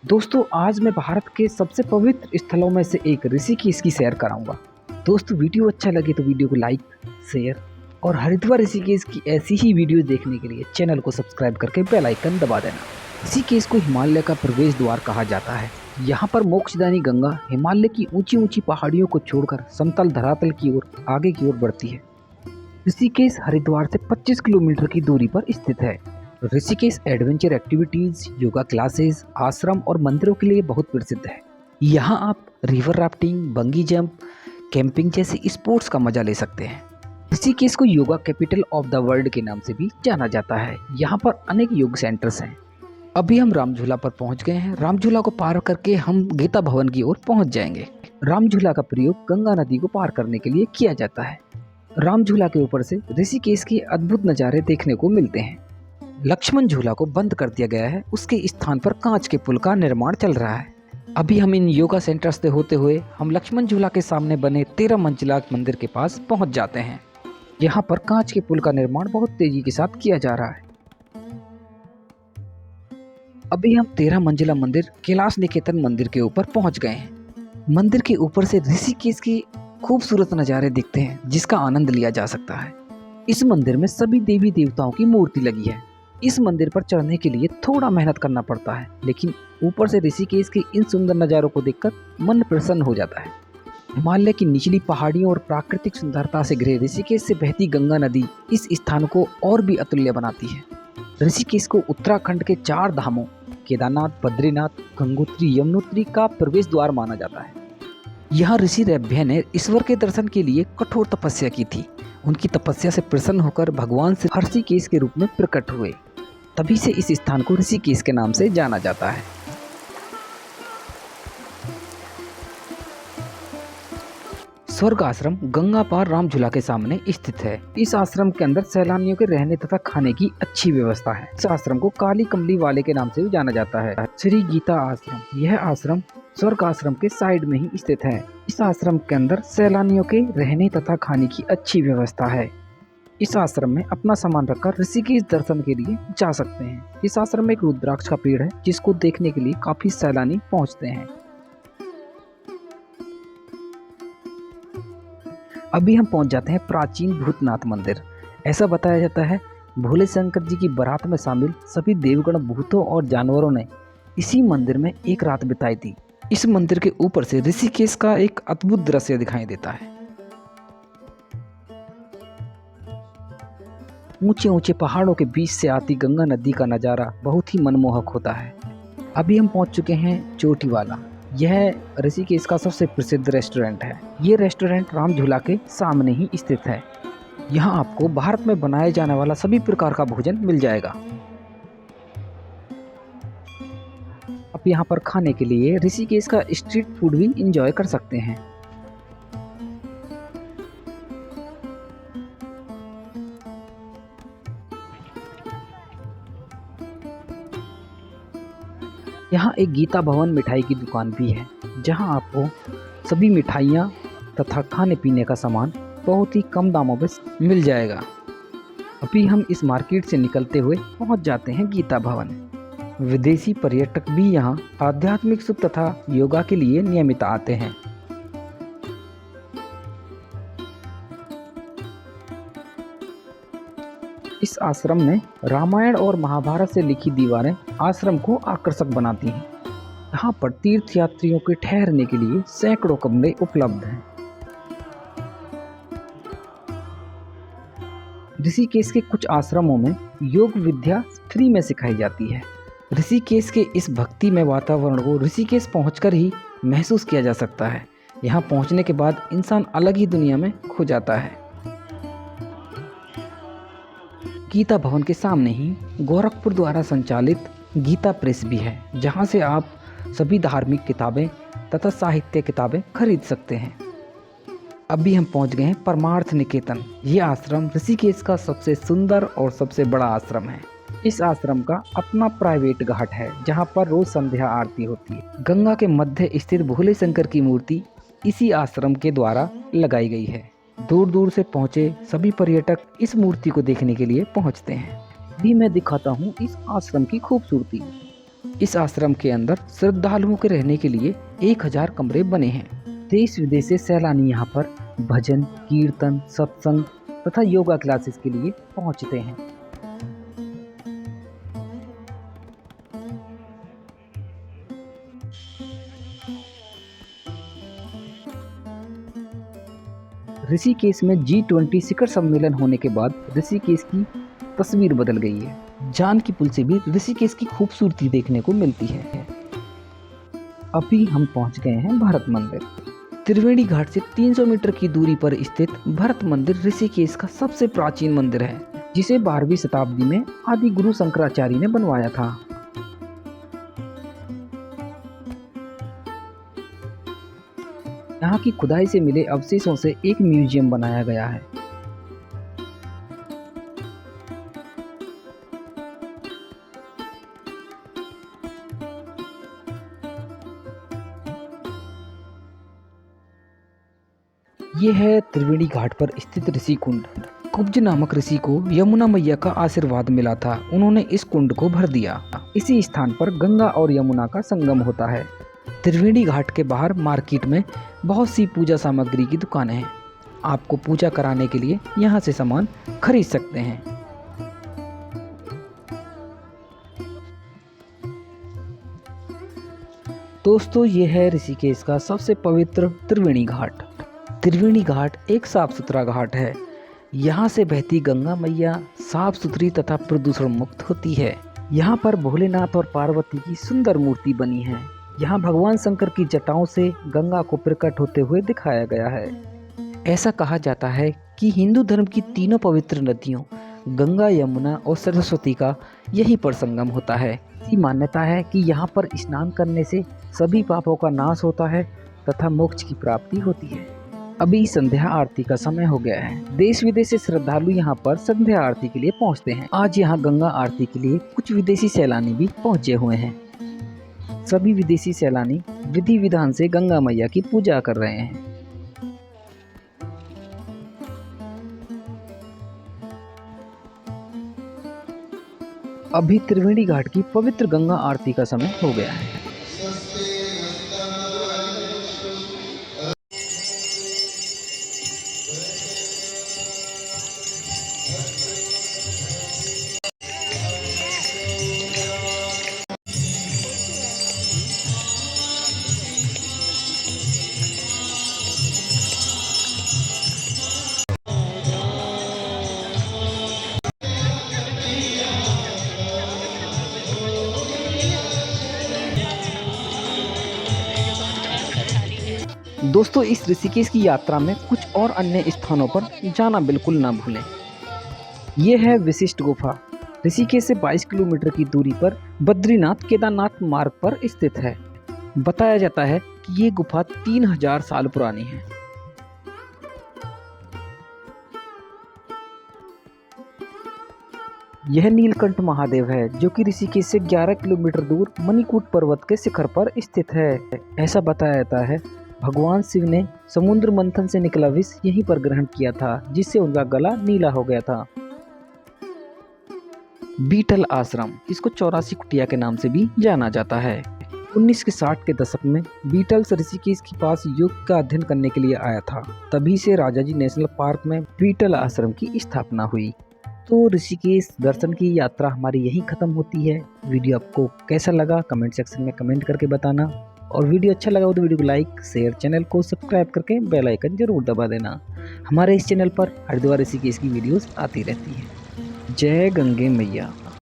दोस्तों आज मैं भारत के सबसे पवित्र स्थलों में से एक ऋषिकेश की सैर कराऊंगा। दोस्तों वीडियो अच्छा लगे तो वीडियो को लाइक, शेयर और हरिद्वार ऋषिकेश की ऐसी ही वीडियो देखने के लिए चैनल को सब्सक्राइब करके बेल आइकन दबा देना। ऋषिकेश को हिमालय का प्रवेश द्वार कहा जाता है। यहाँ पर मोक्षदायिनी गंगा हिमालय की ऊंची ऊंची पहाड़ियों को छोड़कर समतल धरातल की ओर आगे की ओर बढ़ती है। ऋषिकेश हरिद्वार से 25 किलोमीटर की दूरी पर स्थित है। Rishikesh adventure activities, yoga classes, आश्रम और मंदिरों के लिए बहुत प्रसिद्ध है। यहाँ आप रिवर राफ्टिंग, बंगी जंप, कैंपिंग जैसे स्पोर्ट्स का मजा ले सकते हैं। ऋषिकेश को yoga capital of the world के नाम से भी जाना जाता है। यहाँ पर अनेक योग सेंटर्स हैं। अभी हम रामझूला पर पहुँच गए हैं। रामझूला को पार करके हम गीता भवन की ओर पहुँच जाएंगे। रामझूला का प्रयोग गंगा नदी को पार करने के लिए किया जाता है। रामझूला के ऊपर से ऋषिकेश के अद्भुत नज़ारे देखने को मिलते हैं। लक्ष्मण झूला को बंद कर दिया गया है। उसके स्थान पर कांच के पुल का निर्माण चल रहा है। अभी हम इन योगा सेंटर से होते हुए हम लक्ष्मण झूला के सामने बने 13 मंजिला मंदिर के पास पहुंच जाते हैं। यहाँ पर कांच के पुल का निर्माण बहुत तेजी के साथ किया जा रहा है। अभी हम 13 मंजिला मंदिर कैलाश निकेतन मंदिर के ऊपर पहुंच गए हैं। मंदिर के ऊपर से ऋषिकेश की खूबसूरत नज़ारे दिखते हैं जिसका आनंद लिया जा सकता है। इस मंदिर में सभी देवी देवताओं की मूर्ति लगी है। इस मंदिर पर चढ़ने के लिए थोड़ा मेहनत करना पड़ता है, लेकिन ऊपर से ऋषिकेश के इन सुंदर नज़ारों को देखकर मन प्रसन्न हो जाता है। हिमालय की निचली पहाड़ियों और प्राकृतिक सुंदरता से घिरे ऋषिकेश से बहती गंगा नदी इस स्थान को और भी अतुल्य बनाती है। ऋषिकेश को उत्तराखंड के 4 धामों केदारनाथ, बद्रीनाथ, गंगोत्री, यमुनोत्री का प्रवेश द्वार माना जाता है। यहाँ ऋषि रैभ्य ने ईश्वर के दर्शन के लिए कठोर तपस्या की थी। उनकी तपस्या से प्रसन्न होकर भगवान से ऋषिकेश के रूप में प्रकट हुए। तभी से इस स्थान को ऋषिकेश के नाम से जाना जाता है। स्वर्ग आश्रम गंगा पार रामझूला के सामने स्थित है। इस आश्रम के अंदर सैलानियों के रहने तथा खाने की अच्छी व्यवस्था है। इस आश्रम को काली कमली वाले के नाम से भी जाना जाता है। श्री गीता आश्रम, यह आश्रम स्वर्ग आश्रम के साइड में ही स्थित है। इस आश्रम के अंदर सैलानियों के रहने तथा खाने की अच्छी व्यवस्था है। इस आश्रम में अपना सामान रखकर ऋषिकेश दर्शन के लिए जा सकते हैं। इस आश्रम में एक रुद्राक्ष का पेड़ है जिसको देखने के लिए काफी सैलानी पहुंचते हैं। अभी हम पहुंच जाते हैं प्राचीन भूतनाथ मंदिर। ऐसा बताया जाता है भोले शंकर जी की बारात में शामिल सभी देवगण, भूतों और जानवरों ने इसी मंदिर में एक रात बिताई थी। इस मंदिर के ऊपर से ऋषिकेश का एक अद्भुत दृश्य दिखाई देता है। ऊंचे ऊंचे पहाड़ों के बीच से आती गंगा नदी का नज़ारा बहुत ही मनमोहक होता है। अभी हम पहुंच चुके हैं चोटीवाला। यह ऋषिकेश का सबसे प्रसिद्ध रेस्टोरेंट है। ये रेस्टोरेंट रामझूला के सामने ही स्थित है। यहाँ आपको भारत में बनाए जाने वाला सभी प्रकार का भोजन मिल जाएगा। आप यहाँ पर खाने के लिए ऋषिकेश का स्ट्रीट फूड भी इंजॉय कर सकते हैं। यहाँ एक गीता भवन मिठाई की दुकान भी है जहाँ आपको सभी मिठाइयाँ तथा खाने पीने का सामान बहुत ही कम दामों में मिल जाएगा। अभी हम इस मार्केट से निकलते हुए पहुँच जाते हैं गीता भवन। विदेशी पर्यटक भी यहाँ आध्यात्मिक सुख तथा योगा के लिए नियमित आते हैं। इस आश्रम में रामायण और महाभारत से लिखी दीवारें आश्रम को आकर्षक बनाती हैं। यहाँ पर तीर्थयात्रियों के ठहरने के लिए सैकड़ों कमरे उपलब्ध हैं। ऋषिकेश के कुछ आश्रमों में योग विद्या फ्री में सिखाई जाती है। ऋषिकेश के इस भक्तिमय वातावरण को ऋषिकेश पहुंचकर ही महसूस किया जा सकता है। यहाँ पहुंचने के बाद इंसान अलग ही दुनिया में खो जाता है। गीता भवन के सामने ही गोरखपुर द्वारा संचालित गीता प्रेस भी है, जहां से आप सभी धार्मिक किताबें तथा साहित्य किताबें खरीद सकते हैं। अभी हम पहुंच गए हैं परमार्थ निकेतन। ये आश्रम ऋषिकेश का सबसे सुंदर और सबसे बड़ा आश्रम है। इस आश्रम का अपना प्राइवेट घाट है जहां पर रोज संध्या आरती होती है। गंगा के मध्य स्थित भोले शंकर की मूर्ति इसी आश्रम के द्वारा लगाई गई है। दूर दूर से पहुंचे सभी पर्यटक इस मूर्ति को देखने के लिए पहुंचते हैं। अभी मैं दिखाता हूं इस आश्रम की खूबसूरती। इस आश्रम के अंदर श्रद्धालुओं के रहने के लिए 1000 कमरे बने हैं। देश विदेश से सैलानी यहाँ पर भजन, कीर्तन, सत्संग तथा योगा क्लासेस के लिए पहुँचते हैं। ऋषिकेश में G20 शिखर सम्मेलन होने के बाद ऋषिकेश की तस्वीर बदल गई है। जानकी पुल से भी ऋषिकेश की खूबसूरती देखने को मिलती है। अभी हम पहुंच गए हैं भरत मंदिर। त्रिवेणी घाट से 300 मीटर की दूरी पर स्थित भरत मंदिर ऋषिकेश का सबसे प्राचीन मंदिर है, जिसे 12वीं शताब्दी में आदि गुरु शंकराचार्य ने बनवाया था। यहाँ की खुदाई से मिले अवशेषों से एक म्यूजियम बनाया गया है। ये है त्रिवेणी घाट पर स्थित ऋषि कुंड। कुब्ज नामक ऋषि को यमुना मैया का आशीर्वाद मिला था। उन्होंने इस कुंड को भर दिया। इसी स्थान पर गंगा और यमुना का संगम होता है। त्रिवेणी घाट के बाहर मार्केट में बहुत सी पूजा सामग्री की दुकानें हैं। आपको पूजा कराने के लिए यहाँ से सामान खरीद सकते हैं। दोस्तों, ये है ऋषिकेश का सबसे पवित्र त्रिवेणी घाट। त्रिवेणी घाट एक साफ सुथरा घाट है। यहाँ से बहती गंगा मैया साफ सुथरी तथा प्रदूषण मुक्त होती है। यहाँ पर भोलेनाथ और पार्वती की सुंदर मूर्ति बनी है। यहाँ भगवान शंकर की जटाओं से गंगा को प्रकट होते हुए दिखाया गया है। ऐसा कहा जाता है कि हिंदू धर्म की तीनों पवित्र नदियों गंगा, यमुना और सरस्वती का यहीं पर संगम होता है। ऐसी मान्यता है कि यहाँ पर स्नान करने से सभी पापों का नाश होता है तथा मोक्ष की प्राप्ति होती है। अभी संध्या आरती का समय हो गया है। देश विदेश से श्रद्धालु यहाँ पर संध्या आरती के लिए पहुँचते हैं। आज यहाँ गंगा आरती के लिए कुछ विदेशी सैलानी भी पहुँचे हुए हैं। सभी विदेशी सैलानी विधि विधान से गंगा मैया की पूजा कर रहे हैं। अभी त्रिवेणी घाट की पवित्र गंगा आरती का समय हो गया है। दोस्तों, इस ऋषिकेश की यात्रा में कुछ और अन्य स्थानों पर जाना बिल्कुल ना भूलें। ये है विशिष्ट गुफा। ऋषिकेश से 22 किलोमीटर की दूरी पर बद्रीनाथ केदारनाथ मार्ग पर स्थित है। बताया जाता है कि ये गुफा 3000 साल पुरानी है। यह नीलकंठ महादेव है, जो कि ऋषिकेश से 11 किलोमीटर दूर मणिकूट पर्वत के शिखर पर स्थित है। ऐसा बताया जाता है भगवान शिव ने समुद्र मंथन से निकला विष यहीं पर ग्रहण किया था, जिससे उनका गला नीला हो गया था। बीटल आश्रम, इसको 84 कुटिया के नाम से भी जाना जाता है। 1960 के दशक में बीटल्स ऋषिकेश के पास योग का अध्ययन करने के लिए आया था। तभी से राजाजी नेशनल पार्क में बीटल आश्रम की स्थापना हुई। तो ऋषिकेश दर्शन की यात्रा हमारी यहीं खत्म होती है। वीडियो आपको कैसा लगा कमेंट सेक्शन में कमेंट करके बताना, और वीडियो अच्छा लगा हो तो वीडियो को लाइक, शेयर, चैनल को सब्सक्राइब करके बेल आइकन जरूर दबा देना। हमारे इस चैनल पर हरिद्वार ऋषिकेश की वीडियोस आती रहती है। जय गंगे मैया।